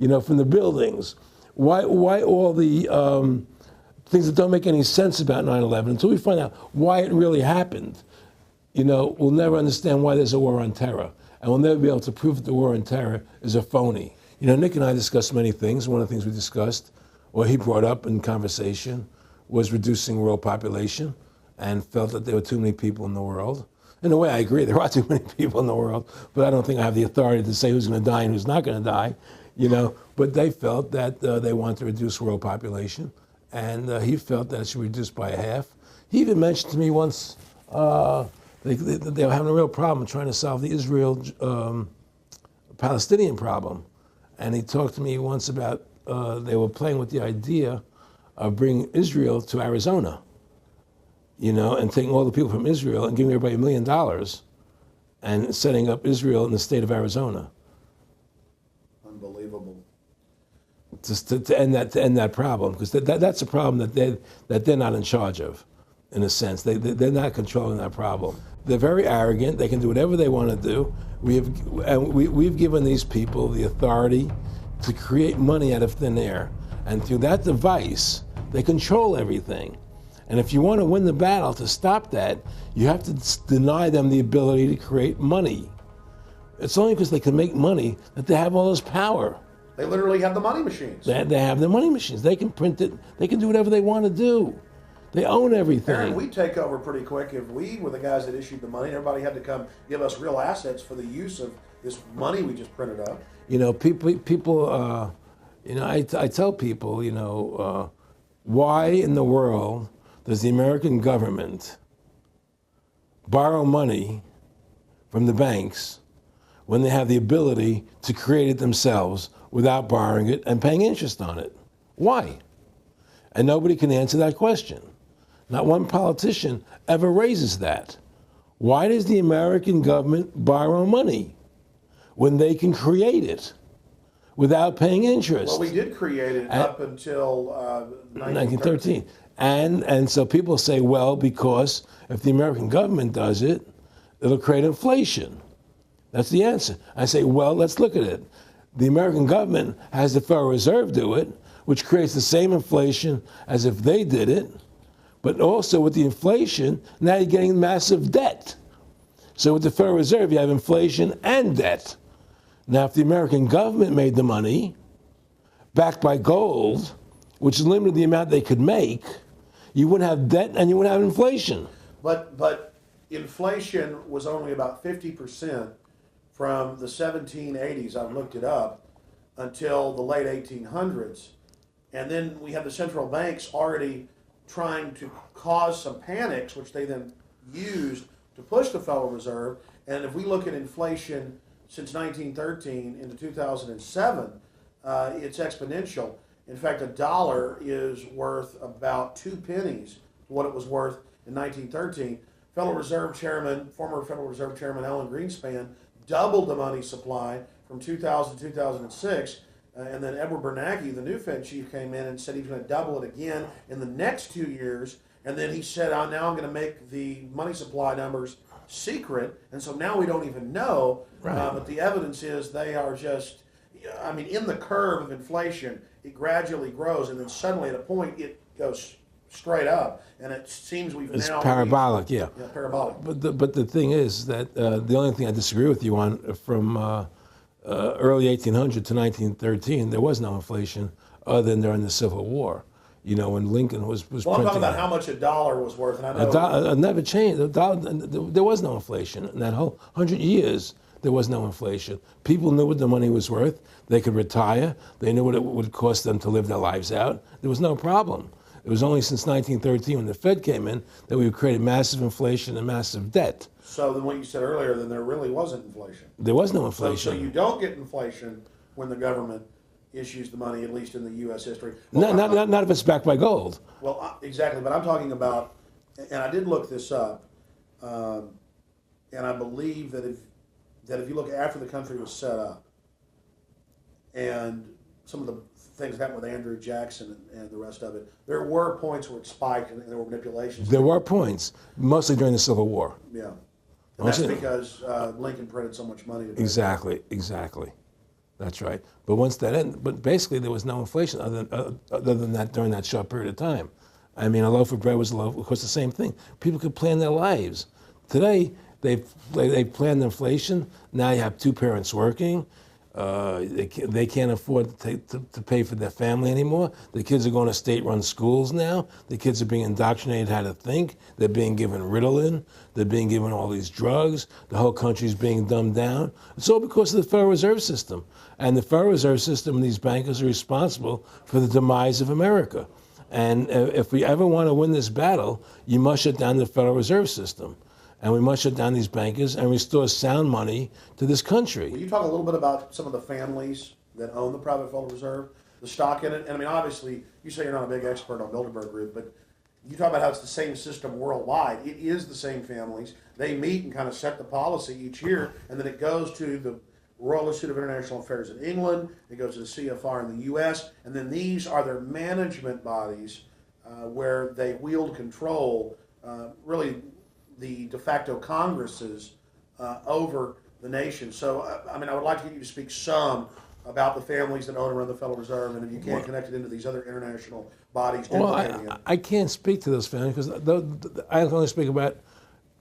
from the buildings. Why all the things that don't make any sense about 9/11 until we find out why it really happened? We'll never understand why there's a war on terror. And we'll never be able to prove that the war on terror is a phony. Nick and I discussed many things. One of the things we discussed, or he brought up in conversation, was reducing world population, and felt that there were too many people in the world. In a way, I agree, there are too many people in the world, but I don't think I have the authority to say who's going to die and who's not going to die, But they felt that they wanted to reduce world population, and he felt that it should be reduced by half. He even mentioned to me once they were having a real problem trying to solve the Israel-Palestinian problem. And he talked to me once about they were playing with the idea of bringing Israel to Arizona, and taking all the people from Israel and giving everybody $1 million and setting up Israel in the state of Arizona. Unbelievable. Just to end that problem, because that's a problem that they're not in charge of, in a sense. They're not controlling that problem. They're very arrogant. They can do whatever they want to do. We've given these people the authority to create money out of thin air, and through that device, they control everything. And if you want to win the battle to stop that, you have to deny them the ability to create money. It's only because they can make money that they have all this power. They literally have the money machines. They have the money machines. They can print it. They can do whatever they want to do. They own everything. Aaron, we take over pretty quick. If we were the guys that issued the money, everybody had to come give us real assets for the use of this money we just printed up. People. I tell people, why in the world does the American government borrow money from the banks when they have the ability to create it themselves without borrowing it and paying interest on it? Why? And nobody can answer that question. Not one politician ever raises that. Why does the American government borrow money when they can create it without paying interest? Well, we did create it up until 1913. And so people say, well, because if the American government does it, it'll create inflation. That's the answer. I say, well, let's look at it. The American government has the Federal Reserve do it, which creates the same inflation as if they did it. But also with the inflation, now you're getting massive debt. So with the Federal Reserve, you have inflation and debt. Now, if the American government made the money, backed by gold, which limited the amount they could make, you wouldn't have debt and you wouldn't have inflation. But inflation was only about 50% from the 1780s, I've looked it up, until the late 1800s. And then we have the central banks already trying to cause some panics, which they then used to push the Federal Reserve. And if we look at inflation since 1913 into 2007, it's exponential. In fact, $1 is worth about 2 pennies to what it was worth in 1913. Former Federal Reserve Chairman Alan Greenspan doubled the money supply from 2000 to 2006. And then Edward Bernanke, the new Fed chief, came in and said he was going to double it again in the next 2 years. And then he said, now I'm going to make the money supply numbers secret. And so now we don't even know. Right. But the evidence is they are just, in the curve of inflation, it gradually grows. And then suddenly at a point, it goes straight up. And it seems it's parabolic, yeah. Yeah, parabolic. But the thing is that the only thing I disagree with you on from early 1800 to 1913, there was no inflation other than during the Civil War. When Lincoln was Well, I'm talking about how much $1 was worth, and I know it never changed. There was no inflation in that whole 100 years. There was no inflation. People knew what the money was worth. They could retire. They knew what it would cost them to live their lives out. There was no problem. It was only since 1913, when the Fed came in, that we created massive inflation and massive debt. So then what you said earlier, then there really wasn't inflation. There was no inflation. So you don't get inflation when the government issues the money, at least in the U.S. history. Well, not if it's backed by gold. Well, exactly. But I'm talking about, and I did look this up, and I believe that if you look after the country was set up, and some of the things that happened with Andrew Jackson and the rest of it, there were points where it spiked and there were manipulations. There were points, mostly during the Civil War. Yeah. And that's because Lincoln printed so much money. Exactly. That's right. But once that ended, but basically there was no inflation other than that during that short period of time. I mean, a loaf of bread was a loaf. Of course, the same thing. People could plan their lives. Today, they planned inflation. Now you have two parents working. They can't afford to pay for their family anymore. The kids are going to state-run schools now. The kids are being indoctrinated how to think. They're being given Ritalin. They're being given all these drugs. The whole country's being dumbed down. It's all because of the Federal Reserve System. And the Federal Reserve System and these bankers are responsible for the demise of America. And if we ever want to win this battle, you must shut down the Federal Reserve System. And we must shut down these bankers and restore sound money to this country. Will you talk a little bit about some of the families that own the private Federal Reserve, the stock in it? And I mean, obviously, you say you're not a big expert on Bilderberg Group, but you talk about how it's the same system worldwide. It is the same families. They meet and kind of set the policy each year, and then it goes to the Royal Institute of International Affairs in England, it goes to the CFR in the U.S., and then these are their management bodies where they wield control, really the de facto Congresses over the nation. So, I mean, I would like to get you to speak some about the families that own and run the Federal Reserve, and if you can't connect it into these other international bodies. Well, I can't speak to those families because I can only speak about,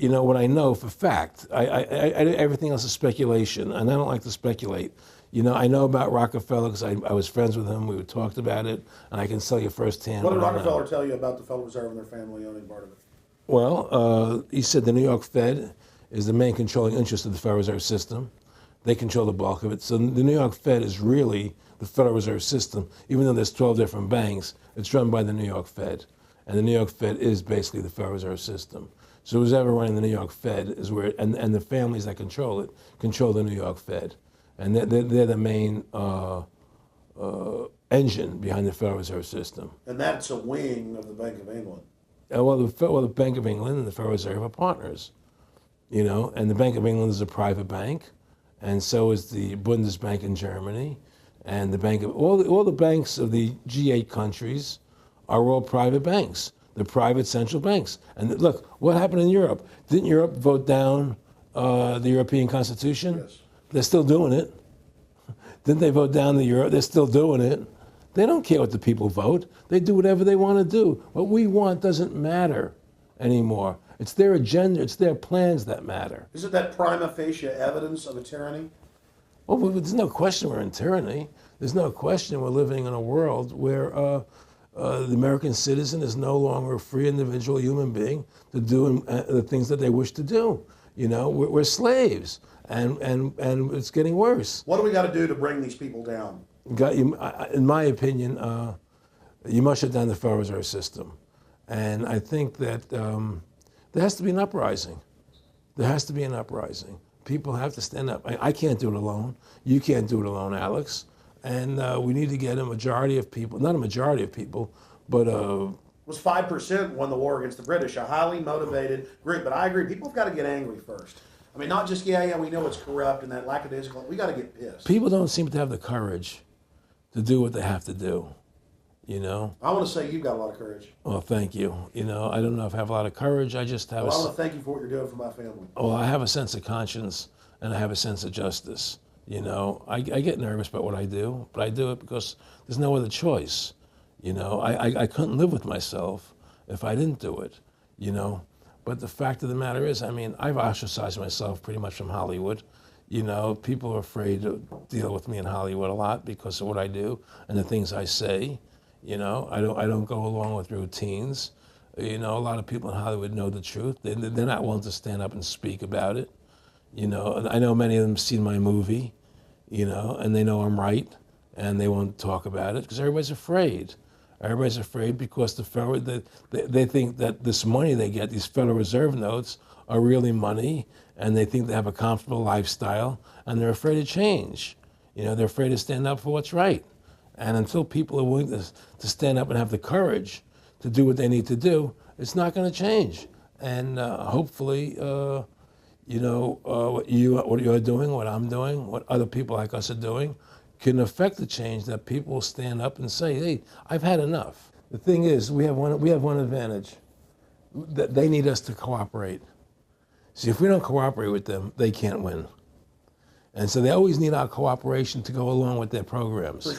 what I know for fact. Everything else is speculation, and I don't like to speculate. I know about Rockefeller because I was friends with him. We talked about it, and I can tell you firsthand. What did Rockefeller tell you about the Federal Reserve and their family owning part of it? Well, he said the New York Fed is the main controlling interest of the Federal Reserve System. They control the bulk of it. So the New York Fed is really the Federal Reserve System. Even though there's 12 different banks, it's run by the New York Fed. And the New York Fed is basically the Federal Reserve System. So who's ever running the New York Fed is where, and the families that control it, control the New York Fed. And they're the main engine behind the Federal Reserve System. And that's a wing of the Bank of England. Well, the Bank of England and the Federal Reserve are partners, and the Bank of England is a private bank, and so is the Bundesbank in Germany, and the Bank of all the banks of the G8 countries are all private banks. They're private central banks. And look, what happened in Europe? Didn't Europe vote down the European Constitution? Yes. They're still doing it. Didn't they vote down the euro? They're still doing it. They don't care what the people vote. They do whatever they want to do. What we want doesn't matter anymore. It's their agenda, it's their plans that matter. Isn't that prima facie evidence of a tyranny? Well, there's no question we're in tyranny. There's no question we're living in a world where the American citizen is no longer a free individual human being to do the things that they wish to do. We're slaves, and it's getting worse. What do we got to do to bring these people down? In my opinion, you must shut down the Federal Reserve System. And I think that there has to be an uprising. There has to be an uprising. People have to stand up. I can't do it alone. You can't do it alone, Alex. And we need to get a majority of people, not a majority of people, but It was 5% won the war against the British, a highly motivated group. But I agree, people have got to get angry first. I mean, not just, we know it's corrupt and that lackadaisical. We got to get pissed. People don't seem to have the courage to do what they have to do, I want to say you've got a lot of courage. Well, thank you. I don't know if I have a lot of courage. I just have I want to thank you for what you're doing for my family. Well, I have a sense of conscience and I have a sense of justice. I get nervous about what I do, but I do it because there's no other choice. I couldn't live with myself if I didn't do it, But the fact of the matter is, I've ostracized myself pretty much from Hollywood. People are afraid to deal with me in Hollywood a lot because of what I do and the things I say. I don't go along with routines. A lot of people in Hollywood know the truth. They're not willing to stand up and speak about it. And I know many of them have seen my movie, and they know I'm right, and they won't talk about it because everybody's afraid. Everybody's afraid because they think that this money they get, these Federal Reserve notes, are really money, and they think they have a comfortable lifestyle, and they're afraid to change. They're afraid to stand up for what's right. And until people are willing to stand up and have the courage to do what they need to do, it's not going to change. And hopefully, what you're doing, what I'm doing, what other people like us are doing, can affect the change that people will stand up and say, hey, I've had enough. The thing is, we have one advantage, that they need us to cooperate. See, if we don't cooperate with them, they can't win. And so they always need our cooperation to go along with their programs.